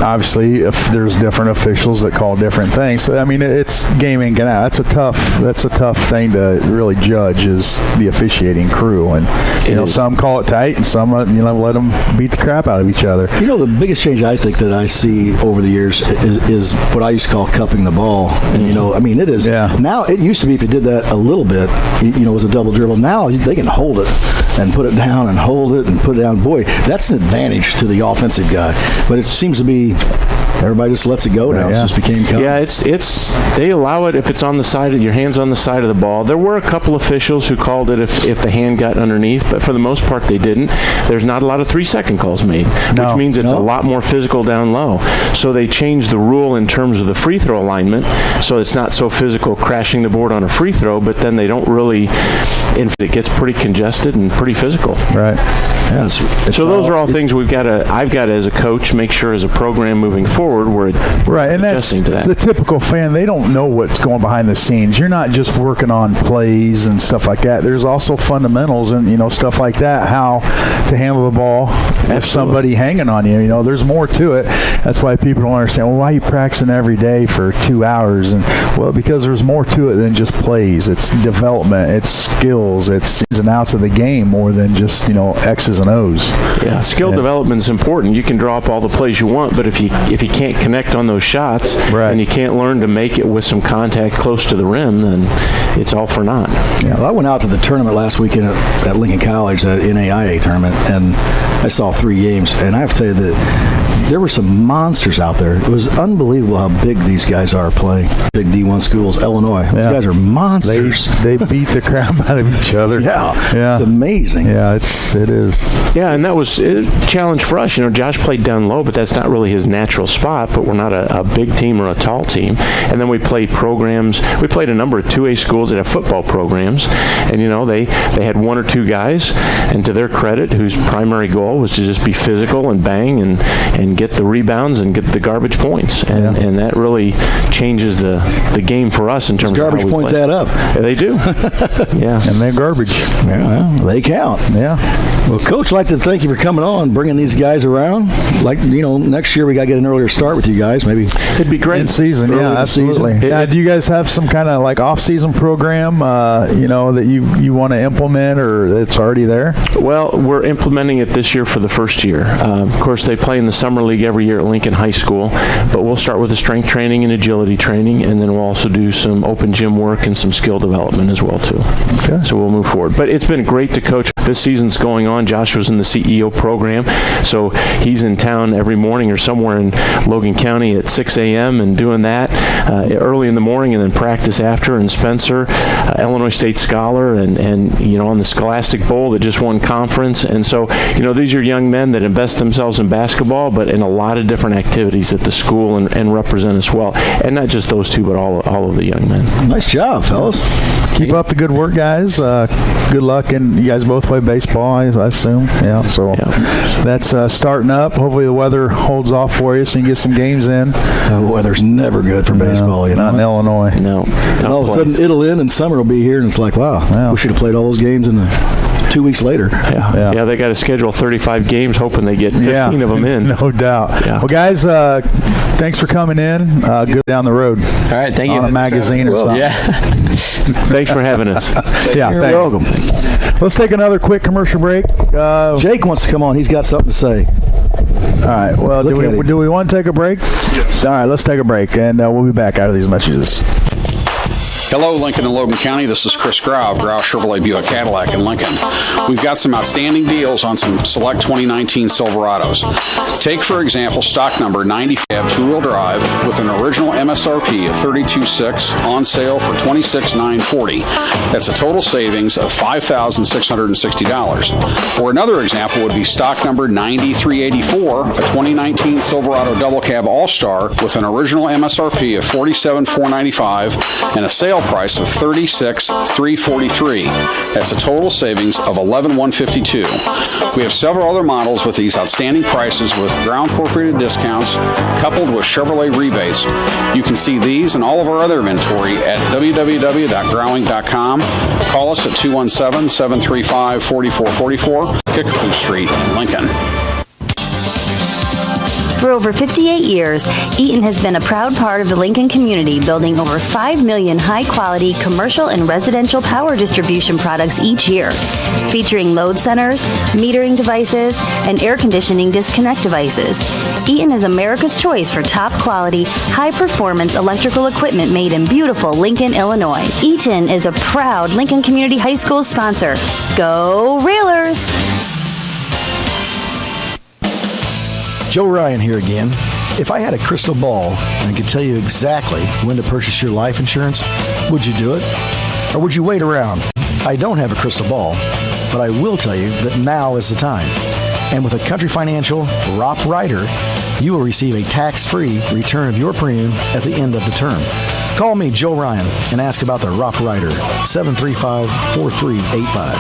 obviously, if there's different officials that call different things. So, it's game in, game out. That's a tough thing to really judge, is the officiating crew. And, some call it tight and some, let them beat the crap out of each other.
The biggest change I think that I see over the years is what I used to call cupping the ball. And, it is. Yeah. Now, it used to be if you did that a little bit, it was a double dribble. Now, they can hold it and put it down and hold it and put it down. Boy, that's an advantage to the offensive guy. But it seems to be everybody just lets it go now.
Yeah.
It just became common.
Yeah, it's they allow it if it's on the side of your hand's on the side of the ball. There were a couple officials who called it if the hand got underneath, but for the most part they didn't. There's not a lot of 3-second calls made, which means it's a lot more physical down low. So they changed the rule in terms of the free throw alignment, so it's not so physical crashing the board on a free throw, but then they don't really, it gets pretty congested and pretty physical.
Right.
Yeah,
so those are all things I've got to, as a coach, make sure as a program moving forward, we're adjusting to that.
The typical fan, they don't know what's going behind the scenes. You're not just working on plays and stuff like that. There's also fundamentals and, stuff like that, how to handle the ball with somebody hanging on you. There's more to it. That's why people don't understand, well, why are you practicing every day for 2 hours? And, well, because there's more to it than just plays. It's development, it's skills, it's ins and outs of the game more than just, X's and O's.
Yeah, skill development is important. You can draw up all the plays you want, but if you can't connect on those shots and you can't learn to make it with some contact close to the rim, then it's all for naught.
Yeah, well, I went out to the tournament last weekend at Lincoln College, that NAIA tournament, and I saw 3 games, and I have to tell you that there were some monsters out there. It was unbelievable how big these guys are playing. Big D1 schools, Illinois. These guys are monsters.
They beat the crap out of each other.
Yeah. It's amazing.
Yeah, it is.
Yeah, and that was a challenge for us. Josh played down low, but that's not really his natural spot, but we're not a big team or a tall team. And then we played programs. We played a number of 2A schools that have football programs, and, they had 1 or 2 guys, and to their credit, whose primary goal was to just be physical and bang and get the rebounds and get the garbage points, and that really changes the game for us in terms of
garbage points
play.
add up.
Yeah, they do. Yeah,
and they're garbage.
Yeah, they count.
Yeah.
Well, Coach, I'd like to thank you for coming on, bringing these guys around. Next year we got to get an earlier start with you guys. Maybe
it'd be great
in season. Yeah, absolutely. Do you guys have some kind of off-season program, that you want to implement, or it's already there?
Well, we're implementing it this year for the first year. Of course, they play in the summer league every year at Lincoln High School, but we'll start with the strength training and agility training, and then we'll also do some open gym work and some skill development as well too.
Okay.
So we'll move forward. But it's been great to coach. This season's going on. Josh was in the CEO program, so he's in town every morning or somewhere in Logan County at 6 a.m. and doing that early in the morning, and then practice after. And Spencer, Illinois State Scholar, and on the Scholastic Bowl that just won conference. And so these are young men that invest themselves in basketball, but in a lot of different activities at the school and represent us well. And not just those two, but all of the young men.
Nice job, fellas.
Keep up the good work, guys. Good luck. And you guys both play baseball, I assume. Yeah, so that's starting up. Hopefully the weather holds off for you so you can get some games in.
The weather's never good for baseball,
Not in Illinois.
No.
And all of a sudden it'll end and summer will be here, and it's like, wow, we should have played all those games in the 2 weeks later.
Yeah, they got to schedule 35 games, hoping they get 15 of them in.
No doubt.
Yeah.
Well, guys, thanks for coming in. Good down the road.
All right, thank you.
On a magazine or something.
Yeah.
Thanks for having us.
You're welcome. Let's take another quick commercial break.
Jake wants to come on. He's got something to say.
All right. Well, do we want to take a break?
Yes.
All right, let's take a break, and we'll be back out of these messages.
Hello, Lincoln and Logan County. This is Chris Grau of Grau Chevrolet Buick Cadillac in Lincoln. We've got some outstanding deals on some select 2019 Silverados. Take, for example, stock number 90 cab two-wheel drive with an original MSRP of $32,600 on sale for $26,940. That's a total savings of $5,660. Or another example would be stock number 9384, a 2019 Silverado double cab all-star with an original MSRP of $47,495 and a sale price of $36,343. That's a total savings of $11,152. We have several other models with these outstanding prices with Grau Incorporated discounts coupled with Chevrolet rebates. You can see these and all of our other inventory at www.growing.com. Call us at 217-735-4444, Kickapoo Street in Lincoln.
For over 58 years, Eaton has been a proud part of the Lincoln community, building over 5 million high-quality commercial and residential power distribution products each year, featuring load centers, metering devices, and air conditioning disconnect devices. Eaton is America's choice for top-quality, high-performance electrical equipment made in beautiful Lincoln, Illinois. Eaton is a proud Lincoln Community High School sponsor. Go Railers!
Joe Ryan here again. If I had a crystal ball and could tell you exactly when to purchase your life insurance, would you do it? Or would you wait around? I don't have a crystal ball, but I will tell you that now is the time. And with a Country Financial ROP Rider, you will receive a tax-free return of your premium at the end of the term. Call me, Joe Ryan, and ask about the ROP Rider, 735-4385.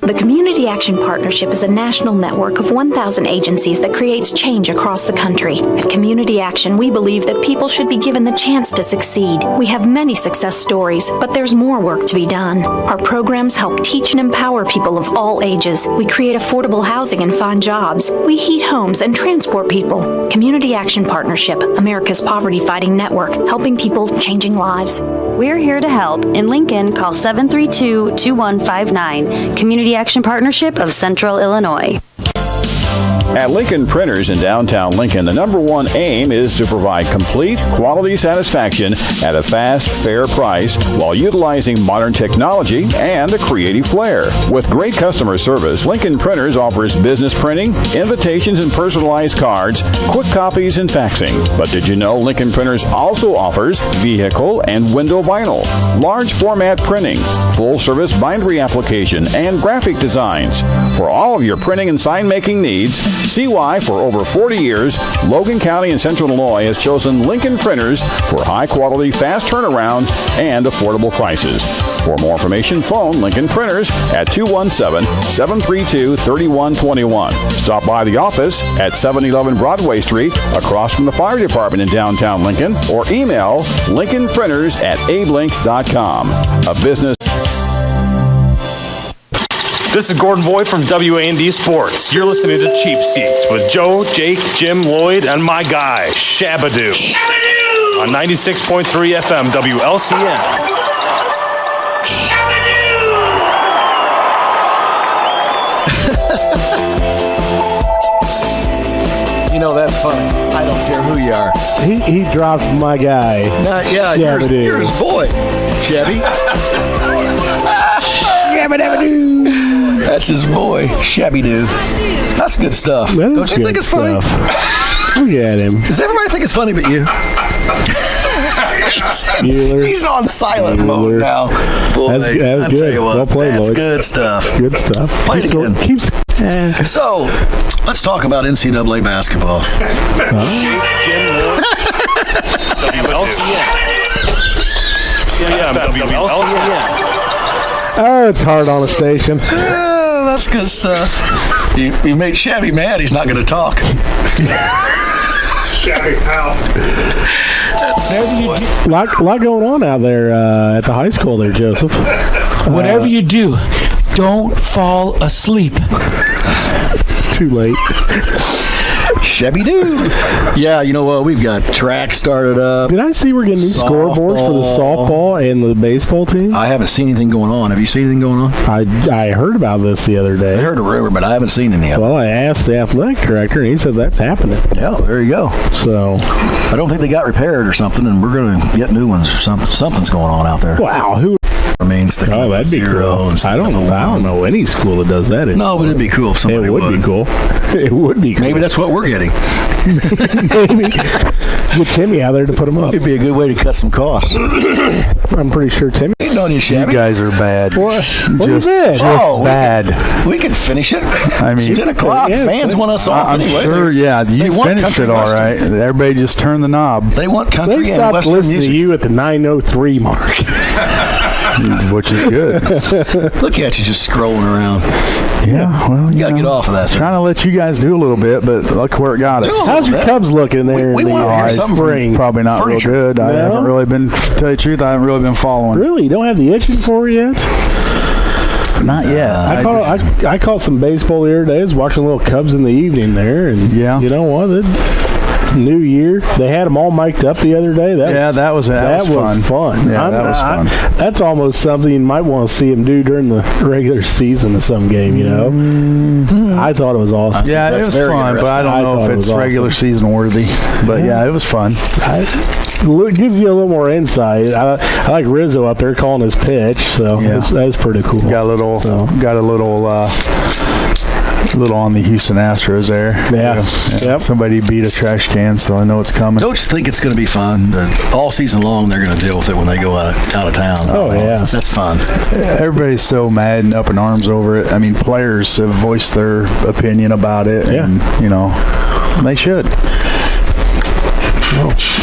The Community Action Partnership is a national network of 1,000 agencies that creates change across the country. At Community Action, we believe that people should be given the chance to succeed. We have many success stories, but there's more work to be done. Our programs help teach and empower people of all ages. We create affordable housing and find jobs. We heat homes and transport people. Community Action Partnership, America's poverty-fighting network, helping people, changing lives.
We're here to help. In Lincoln, call 732-2159. Community Action Partnership of Central Illinois.
At Lincoln Printers in downtown Lincoln, the number one aim is to provide complete quality satisfaction at a fast, fair price while utilizing modern technology and a creative flair. With great customer service, Lincoln Printers offers business printing, invitations and personalized cards, quick copies, and faxing. But did you know Lincoln Printers also offers vehicle and window vinyl, large format printing, full-service bindery application, and graphic designs? For all of your printing and sign-making needs, see why for over 40 years, Logan County and Central Illinois has chosen Lincoln Printers for high-quality, fast turnaround, and affordable prices. For more information, phone Lincoln Printers at 217-732-3121. Stop by the office at 711 Broadway Street, across from the fire department in downtown Lincoln, or email lincolnprinters@abelink.com. A business.
This is Gordon Boyd from WAND Sports. You're listening to Cheap Seats with Joe, Jake, Jim, Lloyd, and my guy, Shabadoo. Shabadoo! On 96.3 FM, WLCN.
You know, that's funny. I don't care who you are.
He dropped my guy.
Yeah, you're his boy, Chevy. That's his boy, Shabby Doo. That's good stuff. Don't you think it's funny?
Look at him.
Does everybody think it's funny but you? He's on silent mode now. Boy,
that's
I
good.
tell you what,
Well played,
that's
Lloyd.
good stuff.
Good stuff.
Play it again. So, let's talk about NCAA basketball.
WLCN.
Oh, it's hard on a station.
That's good stuff. You made Shabby mad. He's not going to talk.
Shabby pal.
Lot going on out there at the high school there, Joseph.
Whatever you do, don't fall asleep.
Too late.
Shabby Doo. Yeah, you know what? We've got track started up.
Did I see we're getting new scoreboards for the softball and the baseball team?
I haven't seen anything going on. Have you seen anything going on?
I heard about this the other day.
I heard a rumor, but I haven't seen any of it.
Well, I asked the athletic director, and he said that's happening.
Yeah, there you go.
So
I don't think they got repaired or something, and we're going to get new ones or something. Something's going on out there.
Wow, who?
I mean, sticking
that'd be cool. I don't know any school that does that.
No, but it'd be cool if somebody
would. Be cool. It would be cool.
Maybe that's what we're getting.
Maybe. Get Timmy out there to put them up.
It'd be a good way to cut some costs.
I'm pretty sure Timmy.
Ain't on you, Shabby.
You guys are bad.
What?
Just bad.
We can finish it.
I mean,
it's 10 o'clock. Fans want us off
I'm
anyway.
sure, you finished it all right. Everybody just turned the knob.
They want country
They
and
stopped
Western
listening
music.
to you at the 9:03 mark.
Which is good.
Look at you just scrolling around.
Yeah, well,
you got to get off of that.
Trying to let you guys do a little bit, but look where it got us.
How's your Cubs looking there?
We want to hear something.
Spring?
Probably not
Furniture.
real good. I haven't really been, to tell you the truth, I haven't really been following.
Really? You don't have the itching for it yet?
Not yet.
I caught some baseball the other day. I was watching little Cubs in the evening there, and you know what? New Year. They had them all mic'd up the other day. That was fun.
Yeah, that was fun.
That's almost something you might want to see them do during the regular season of some game, you know? I thought it was awesome.
Yeah, it was fun, but I don't know if it's regular season worthy. But yeah, it was fun.
It gives you a little more insight. I like Rizzo up there calling his pitch, so that was pretty cool.
Got a little on the Houston Astros there.
Yeah.
Yep. Somebody beat a trash can, so I know it's coming.
Don't you think it's going to be fun? All season long, they're going to deal with it when they go out of town.
Oh, yeah.
That's fun.
Everybody's so mad and up in arms over it. I mean, players have voiced their opinion about it, and, you know, they should.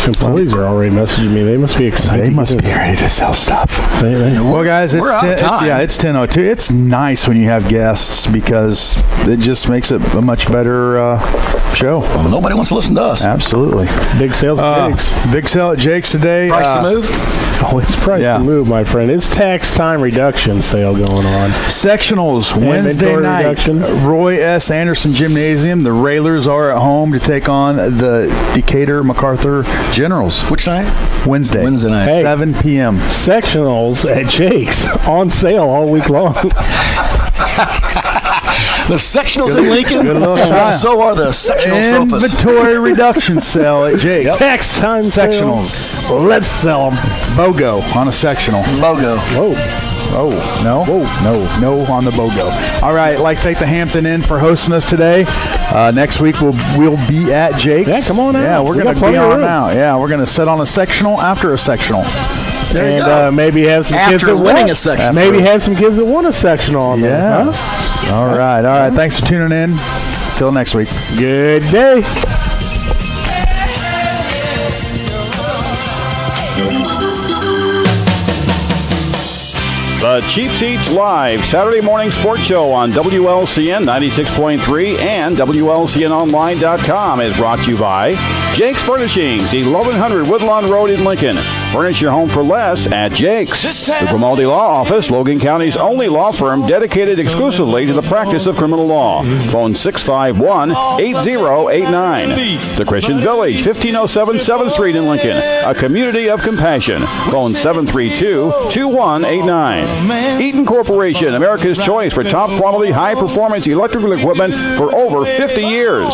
Employees are already messaging me. They must be excited.
They must be ready to sell stuff. Well, guys, it's 10:02. It's nice when you have guests because it just makes it a much better show.
Well, nobody wants to listen to us.
Absolutely.
Big sales at Jake's.
Big sale at Jake's today.
Price to move?
Oh, it's price to move, my friend. It's tax time reduction sale going on.
Sectionals Wednesday night. Reduction. Roy S. Anderson Gymnasium. The Railers are at home to take on the Decatur MacArthur Generals.
Which night?
Wednesday.
Wednesday night.
Hey,
7 p.m.
Sectionals at Jake's on sale all week long.
The sectionals in Lincoln, so are the sectional sofas.
Inventory reduction sale at Jake's.
Yep.
Tax time
Sectionals.
Sales. Let's sell them.
BOGO on a sectional.
BOGO.
Whoa. Oh, no? Whoa. No on the BOGO. All right, I'd like to thank the Hampton Inn for hosting us today. Next week we'll be at Jake's.
Yeah, come on out.
Yeah, we're going to be on out. Yeah, we're going to sit on a sectional after a sectional.
And maybe have some kids that
winning a section.
Maybe have some kids that want a sectional on there.
Yes. Huh? All right. Thanks for tuning in. Till next week.
Good day.
The Cheap Seats Live Saturday morning sports show on WLCN 96.3 and WLCNonline.com is brought to you by Jake's Furnishings, 1100 Woodlawn Road in Lincoln. Furnish your home for less at Jake's. The Grimaldi Law Office, Logan County's only law firm dedicated exclusively to the practice of criminal law. Phone 651-8089. The Christian Village, 1507 7th Street in Lincoln, a community of compassion. Phone 732-2189. Eaton Corporation, America's choice for top quality, high-performance electrical equipment for over 50 years.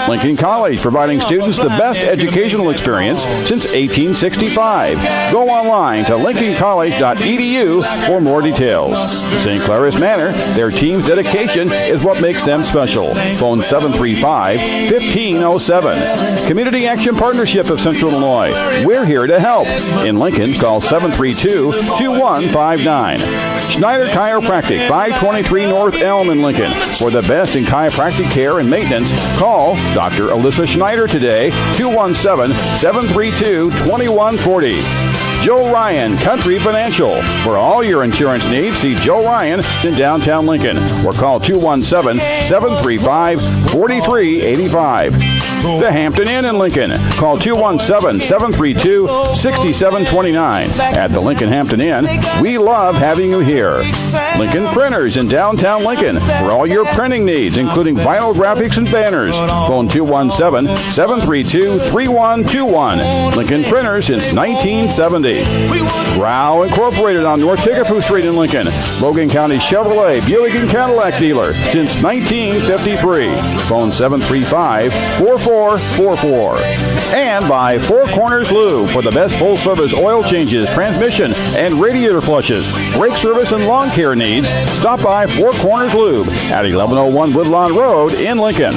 Lincoln College, providing students the best educational experience since 1865. Go online to lincolncollege.edu for more details. St. Claris Manor, their team's dedication is what makes them special. Phone 735-1507. Community Action Partnership of Central Illinois. We're here to help. In Lincoln, call 732-2159. Schneider Chiropractic, 523 North Elm in Lincoln. For the best in chiropractic care and maintenance, call Dr. Alyssa Schneider today, 217-732-2140. Joe Ryan, Country Financial. For all your insurance needs, see Joe Ryan in downtown Lincoln or call 217-735-4385. The Hampton Inn in Lincoln. Call 217-732-6729. At the Lincoln Hampton Inn, we love having you here. Lincoln Printers in downtown Lincoln. For all your printing needs, including vinyl graphics and banners. Phone 217-732-3121. Lincoln Printers since 1970. Rao Incorporated on North Kickapoo Street in Lincoln. Logan County Chevrolet, Buick, and Cadillac dealer since 1953. Phone 735-4444. And by Four Corners Lube for the best full-service oil changes, transmission, and radiator flushes, brake service, and lawn care needs. Stop by Four Corners Lube at 1101 Woodlawn Road in Lincoln.